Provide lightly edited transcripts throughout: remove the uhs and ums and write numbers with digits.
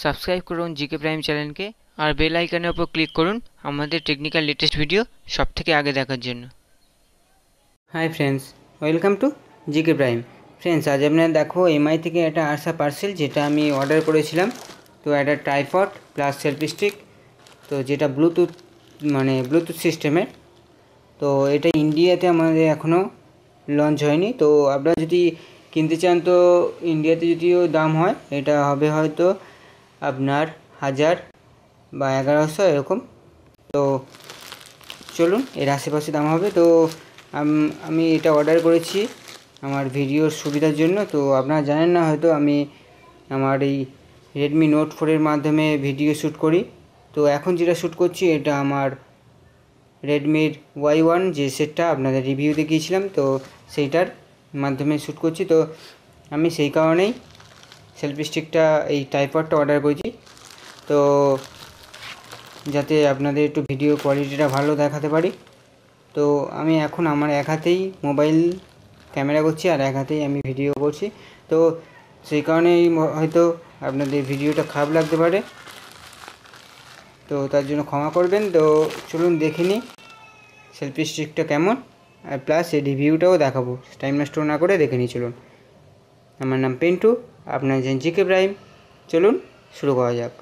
Subscribe করুন GK prime চ্যানেলকে আর bell আইকনের উপর ক্লিক করুন আমাদের টেকনিক্যাল লেটেস্ট ভিডিও সবথেকে আগে দেখার জন্য। Hi friends, welcome to GK prime. Friends, আজ আপনারা দেখো এমআই থেকে একটা আসা পার্সেল যেটা আমি অর্ডার করেছিলাম। তো একটা ট্রাইপড প্লাস সেলফি স্টিক, তো যেটা ব্লুটুথ সিস্টেমের। তো এটা ইন্ডিয়াতে আমাদের এখনও লঞ্চ হয়নি। তো আপনারা যদি কিনতে চান তো ইন্ডিয়াতে যদিও দাম হয়, এটা হবে হয়তো আপনার 1000 বা 1100 এরকম। তো চলুন, এর আশেপাশে দাম হবে। তো আমি এটা অর্ডার করেছি আমার ভিডিওর সুবিধার জন্য। তো আপনারা জানেন না হয়তো, আমি আমার এই রেডমি নোট 4 মাধ্যমে ভিডিও শ্যুট করি। তো এখন যেটা শ্যুট করছি এটা আমার রেডমির Y1 যে সেটটা আপনাদের রিভিউ দেখিয়েছিলাম, তো সেইটার মাধ্যমে শ্যুট করছি। তো আমি সেই কারণেই সেলফি স্টিকটা এই ট্রাইপডটা অর্ডার করেছি, তো যাতে আপনাদের একটু ভিডিও কোয়ালিটিটা ভালো দেখাতে পারি। তো আমি এখন আমার এক হাতেই মোবাইল ক্যামেরা করছি আর এক হাতেই আমি ভিডিও করছি। তো সেই কারণেই হয়তো আপনাদের ভিডিওটা খারাপ লাগতে পারে, তো তার জন্য ক্ষমা করবেন। তো চলুন দেখে নিই সেলফি স্টিকটা কেমন, আর প্লাস এই রিভিউটাও দেখাবো। টাইম নষ্ট না করে দেখে নিই চলুন। আমার নাম পেন্টু, আপনার জানেন জিকে প্রাইম। চলুন শুরু করা যাক।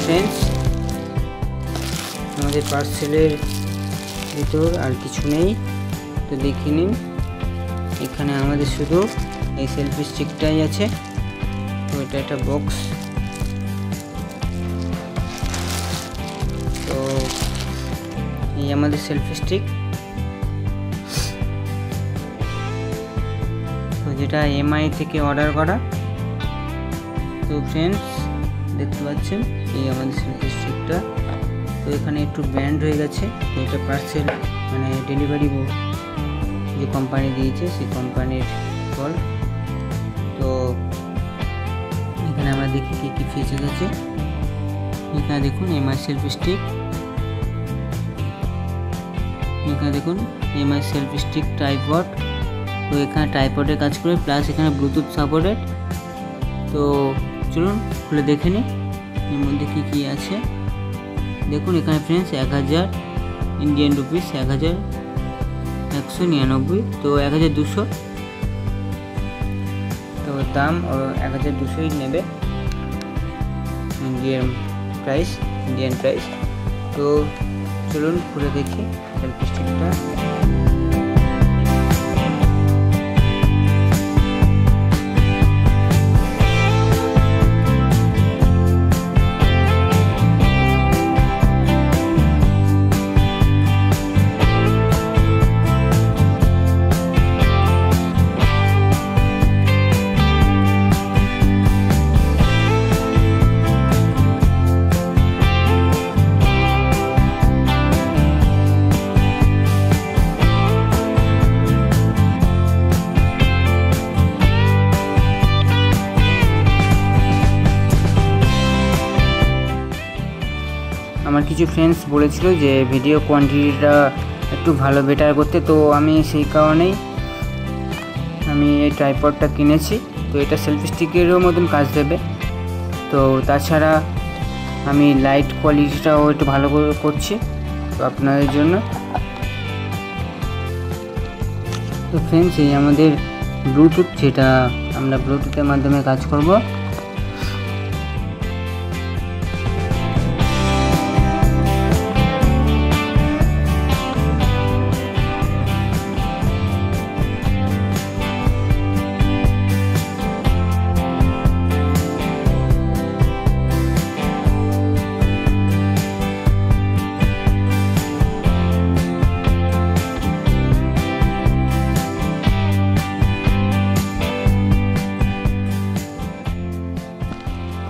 ফ্রেন্ডস, আমাদের পার্সেলের ভিতর আর কিছু নেই, তো দেখে নিন। এখানে আমাদের শুধু এই সেলফি স্টিকটাই আছে। তো এটা একটা বক্স। তো এই আমাদের সেলফি স্টিক, তো যেটা এমআই থেকে অর্ডার করা। তো ফ্রেন্ডস, দেখতে পাচ্ছেন এই আমাদের সেলফি স্টিকটা। তো এখানে একটু ব্যান্ড হয়ে গেছে। তো এটা পার্সেল ডেলিভারি যে কোম্পানি দিয়েছে সেই কোম্পানির ফল। তো এখানে আমরা দেখি কী কী ফিচার আছে। এখানে দেখুন এমআই সেলফি স্টিক, এখানে দেখুন এমআই সেলফি স্টিক ট্রাইপড। তো এখানে ট্রাইপডের কাজ করে, প্লাস এখানে ব্লুটুথ সাপোর্টেড। তো চলুন খুলে দেখে নিই এর মধ্যে কী কী আছে। দেখুন এখানে ফ্রেন্ডস 1000 ইন্ডিয়ান রুপিস, 1199। তো 1200, তো দাম 1200ই নেবে ইন্ডিয়ান প্রাইস। তো চলুন খুলে দেখি সেলফি স্টিকটা। আমার কিছু ফ্রেন্ডস বলেছিল যে ভিডিও কোয়ান্টিটিটা একটু ভালো বেটার করতে, তো আমি সেই কারণেই আমি এই ট্রাইপডটা কিনেছি। তো এটা সেলফি স্টিকেরও মতন কাজ দেবে। তো তাছাড়া আমি লাইট কোয়ালিটিটাও একটু ভালো করছি তো আপনাদের জন্য। তো ফ্রেন্ডস, এই আমাদের ব্লুটুথ, যেটা আমরা ব্লুটুথের মাধ্যমে কাজ করব।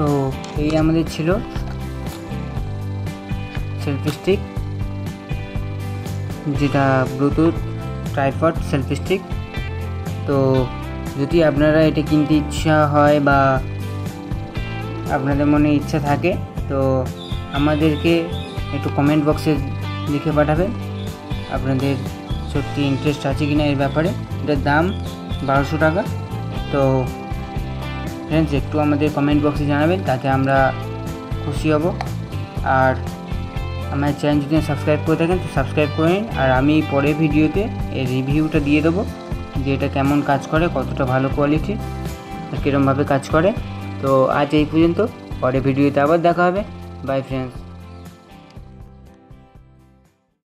তো এই আমাদের ছিল সেলফি স্টিক, যেটা ব্লুটুথ ট্রাইপড সেলফি স্টিক। তো যদি আপনারা এটা কিনতে ইচ্ছা হয় বা আপনাদের মনে ইচ্ছা থাকে তো আমাদেরকে একটু কমেন্ট বক্সে লিখে পাঠাবেন আপনাদের সত্যি ইন্টারেস্ট আছে কি না এর ব্যাপারে। এটার দাম 1200 টাকা। তো ফ্রেন্ডস একটু আমাদের কমেন্ট বক্সে জানাবেন, তাতে আমরা খুশি হব। আর আমার চ্যানেল যদি সাবস্ক্রাইব করে থাকেন তো সাবস্ক্রাইব করে নিন। আর আমি পরের ভিডিওতে এই রিভিউটা দিয়ে দেবো যে এটা কেমন কাজ করে, কতটা ভালো কোয়ালিটি আর কীরকমভাবে কাজ করে। তো আজ এই পর্যন্ত, পরের ভিডিওতে আবার দেখা হবে। By friends.